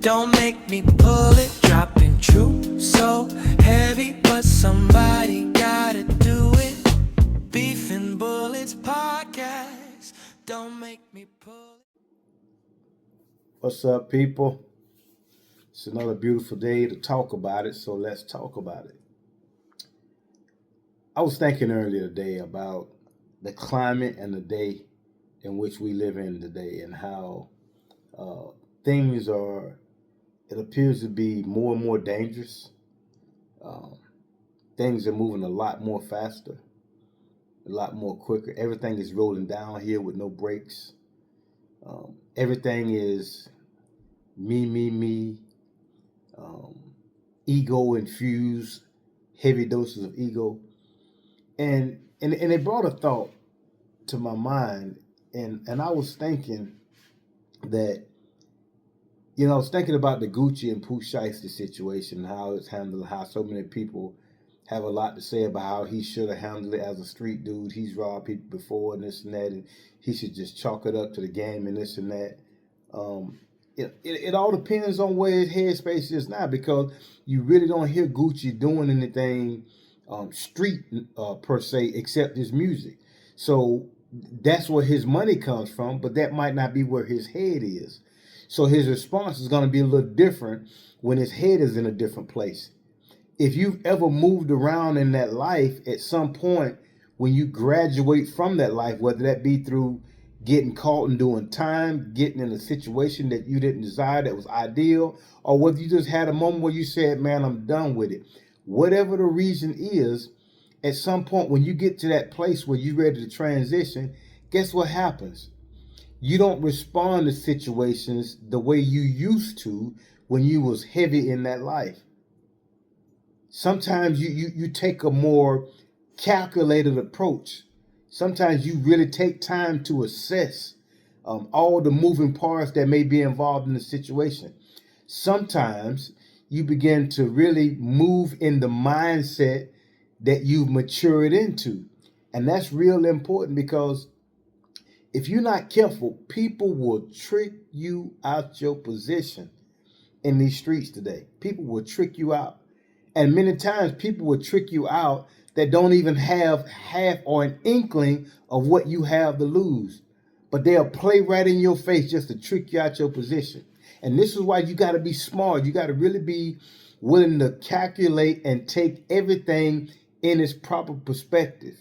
Don't make me pull it, dropping true so heavy, but somebody gotta do it. Beef and Bullets podcast. Don't make me pull it. What's up, people? It's another beautiful day to talk about it, so let's talk about it. I was thinking earlier today about the climate and the day in which we live in today and how things are, it appears to be more and more dangerous. Um, Things are moving a lot more faster, a lot more quicker. Everything is rolling down here with no brakes. Everything is me, um, ego infused, heavy doses of ego. And it brought a thought to my mind, and I was thinking that, I was thinking about the Gucci and Pooh Shiesty situation, how it's handled, how so many people have a lot to say about how he should have handled it as a street dude. He's robbed people before and this and that, and he should just chalk it up to the game and this and that. Um, it all depends on where his headspace is now, because you really don't hear Gucci doing anything street per se, except his music. So that's where his money comes from, but that might not be where his head is. So his response is going to be a little different when his head is in a different place. If you've ever moved around in that life, at some point when you graduate from that life, whether that be through getting caught and doing time, getting in a situation that you didn't desire that was ideal, or whether you just had a moment where you said, man, I'm done with it. Whatever the reason is, at some point when you get to that place where you're ready to transition, guess what happens? You don't respond to situations the way you used to when you was heavy in that life. Sometimes you take a more calculated approach. Sometimes you really take time to assess all the moving parts that may be involved in the situation. Sometimes you begin to really move in the mindset that you've matured into. And that's real important, because if you're not careful, people will trick you out your position in these streets today. People will trick you out. And many times people will trick you out that don't even have half or an inkling of what you have to lose. But they'll play right in your face just to trick you out your position. And this is why you got to be smart. You got to really be willing to calculate and take everything in its proper perspective.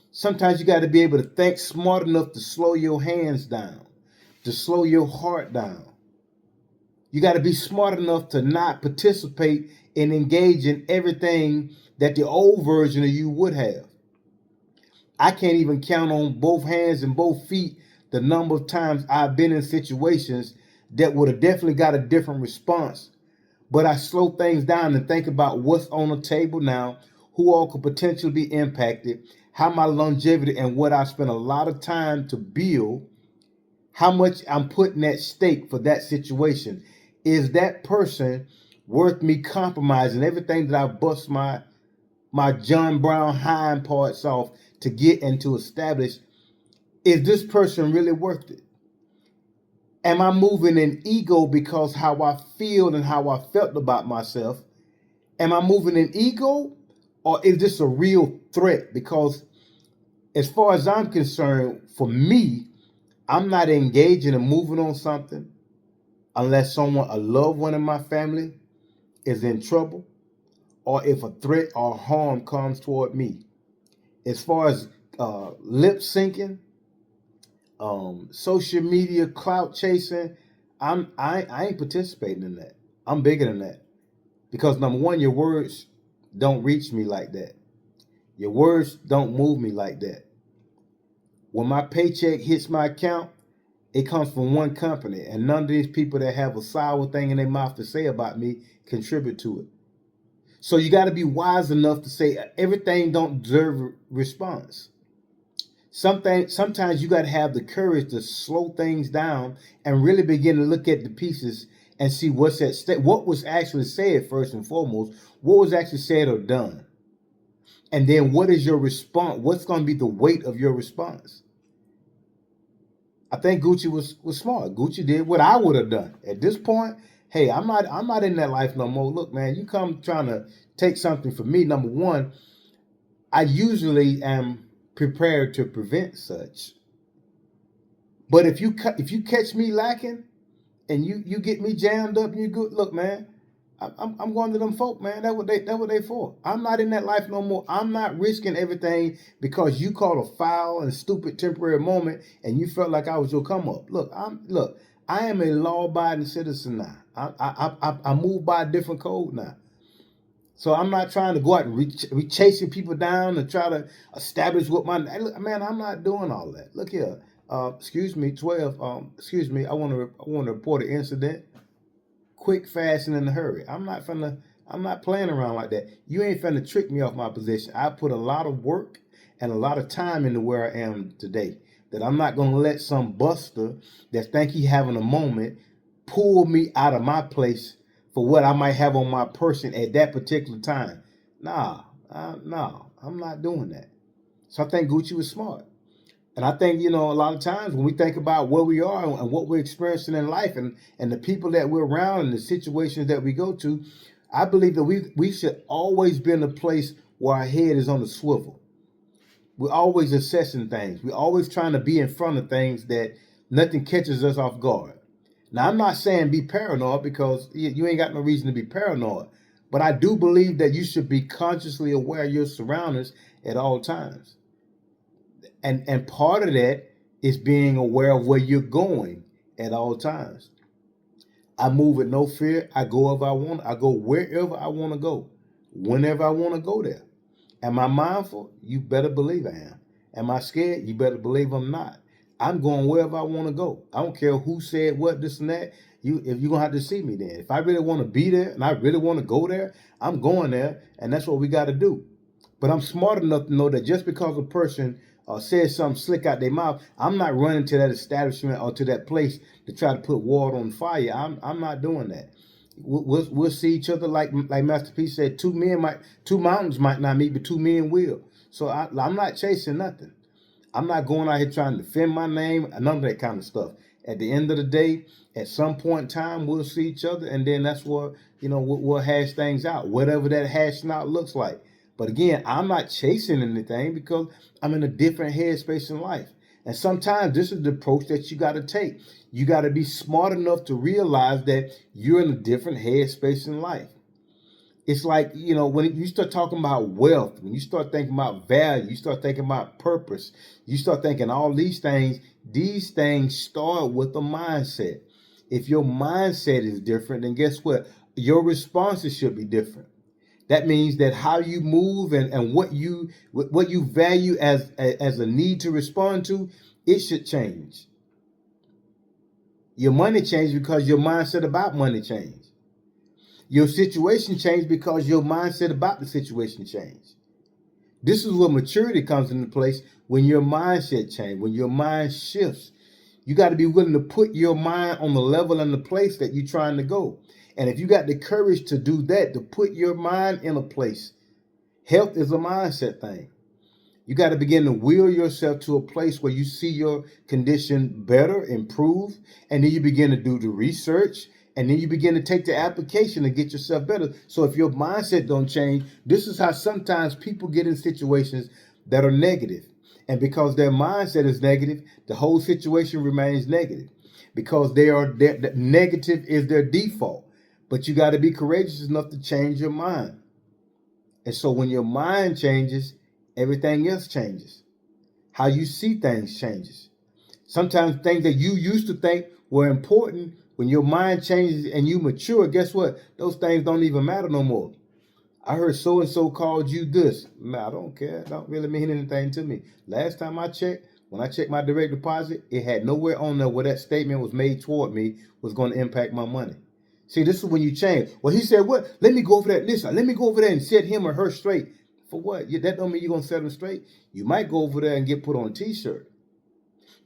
Sometimes you got to be able to think smart enough to slow your hands down, to slow your heart down. You got to be smart enough to not participate and engage in everything that the old version of you would have. I can't even count on both hands and both feet the number of times I've been in situations that would have definitely got a different response. But I slow things down and think about what's on the table now, who all could potentially be impacted, how my longevity and what I spent a lot of time to build, how much I'm putting at stake for that situation. Is that person worth me compromising everything that I bust my John Brown hind parts off to get and to establish? Is this person really worth it? Am I moving in ego because how I feel and how I felt about myself? Am I moving in ego, or is this a real threat? Because as far as I'm concerned, for me, I'm not engaging and moving on something unless someone, a loved one in my family, is in trouble, or if a threat or harm comes toward me. As far as lip syncing, social media clout chasing, I ain't participating in that. I'm bigger than that, because number one, your words don't reach me like that. Your words don't move me like that. When my paycheck hits my account, it comes from one company, and none of these people that have a sour thing in their mouth to say about me contribute to it. So you got to be wise enough to say everything don't deserve a response. Sometimes you got to have the courage to slow things down and really begin to look at the pieces and see what's at stake, what was actually said first and foremost, what was actually said or done. And then what is your response? What's going to be the weight of your response? I think Gucci was smart. Gucci did what I would have done. At this point, Hey, I'm not in that life no more. Look, man, you come trying to take something from me. Number one, I usually am prepared to prevent such. But if you catch me lacking and you get me jammed up and you good, look, man, I'm going to them folk, man. That what they for. I'm not in that life no more. I'm not risking everything because you caught a foul and stupid temporary moment and you felt like I was your come up. Look. I am a law abiding citizen now. I move by a different code now. So I'm not trying to go out and chasing people down and try to establish what my man. I'm not doing all that. Look here. Excuse me, 12. Excuse me. I want to report an incident. Quick, fast, and in a hurry. I'm not playing around like that. You ain't finna trick me off my position. I put a lot of work and a lot of time into where I am today. That I'm not gonna let some buster that think he having a moment pull me out of my place for what I might have on my person at that particular time. Nah, I'm not doing that. So I think Gucci was smart. And I think, a lot of times when we think about where we are and what we're experiencing in life and the people that we're around and the situations that we go to, I believe that we should always be in a place where our head is on the swivel. We're always assessing things. We're always trying to be in front of things that nothing catches us off guard. Now, I'm not saying be paranoid because you ain't got no reason to be paranoid. But I do believe that you should be consciously aware of your surroundings at all times. And part of that is being aware of where you're going at all times. I move with no fear. I go wherever I want. I go wherever I want to go, whenever I want to go there. Am I mindful? You better believe I am. Am I scared? You better believe I'm not. I'm going wherever I want to go. I don't care who said what, this and that. If you're gonna have to see me then. If I really want to be there and I really want to go there, I'm going there, and that's what we got to do. But I'm smart enough to know that just because a person says something slick out their mouth, I'm not running to that establishment or to that place to try to put water on fire. I'm not doing that. We'll see each other like Master P said. Two mountains might not meet, but two men will. So I'm not chasing nothing. I'm not going out here trying to defend my name, none of that kind of stuff. At the end of the day, at some point in time, we'll see each other, and then that's where we'll hash things out, whatever that hashing out looks like. But again, I'm not chasing anything because I'm in a different headspace in life. And sometimes this is the approach that you got to take. You got to be smart enough to realize that you're in a different headspace in life. It's like, when you start talking about wealth, when you start thinking about value, you start thinking about purpose, you start thinking all these things start with a mindset. If your mindset is different, then guess what? Your responses should be different. That means that how you move and what you value as a need to respond to, it should change. Your money changed because your mindset about money changed. Your situation changed because your mindset about the situation changed. This is where maturity comes into place when your mindset changes, when your mind shifts. You got to be willing to put your mind on the level and the place that you're trying to go. And if you got the courage to do that, to put your mind in a place, health is a mindset thing. You got to begin to will yourself to a place where you see your condition better, improve, and then you begin to do the research, and then you begin to take the application to get yourself better. So if your mindset don't change, this is how sometimes people get in situations that are negative. And because their mindset is negative, the whole situation remains negative. Because negative is their default. But you got to be courageous enough to change your mind. And so when your mind changes, everything else changes. How you see things changes. Sometimes things that you used to think were important, when your mind changes and you mature, guess what? Those things don't even matter no more. I heard so-and-so called you this. Man, I don't care. It don't really mean anything to me. Last time I checked, when I checked my direct deposit, it had nowhere on there where that statement was made toward me was going to impact my money. See, this is when you change. Well, he said, what? Let me go over that. Listen, let me go over there and set him or her straight. For what? That don't mean you're going to set them straight. You might go over there and get put on a t-shirt.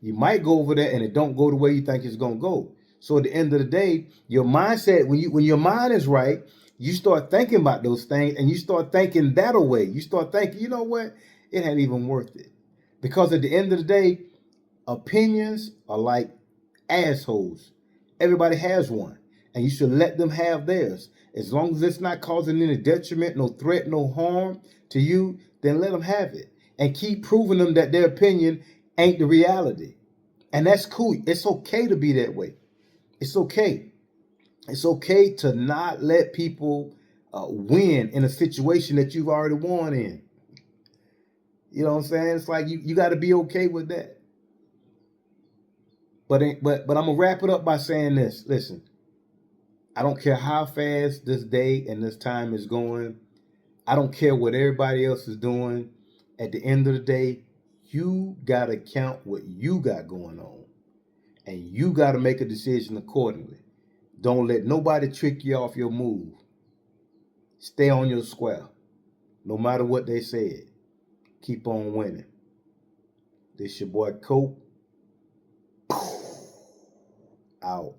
You might go over there and it don't go the way you think it's going to go. So at the end of the day, your mindset, when your mind is right, you start thinking about those things and you start thinking that away. You start thinking, you know what? It ain't even worth it. Because at the end of the day, opinions are like assholes. Everybody has one. and you should let them have theirs. As long as it's not causing any detriment, no threat, no harm to you, then let them have it. And keep proving them that their opinion ain't the reality. And that's cool. It's okay to be that way. It's okay. It's okay to not let people win in a situation that you've already won in. You know what I'm saying? It's like you got to be okay with that. But I'm gonna wrap it up by saying this. Listen, I don't care how fast this day and this time is going. I don't care what everybody else is doing. At the end of the day, you gotta count what you got going on, and you gotta make a decision accordingly. Don't let nobody trick you off your move. Stay on your square, no matter what they said. Keep on winning. This your boy Cope. Out.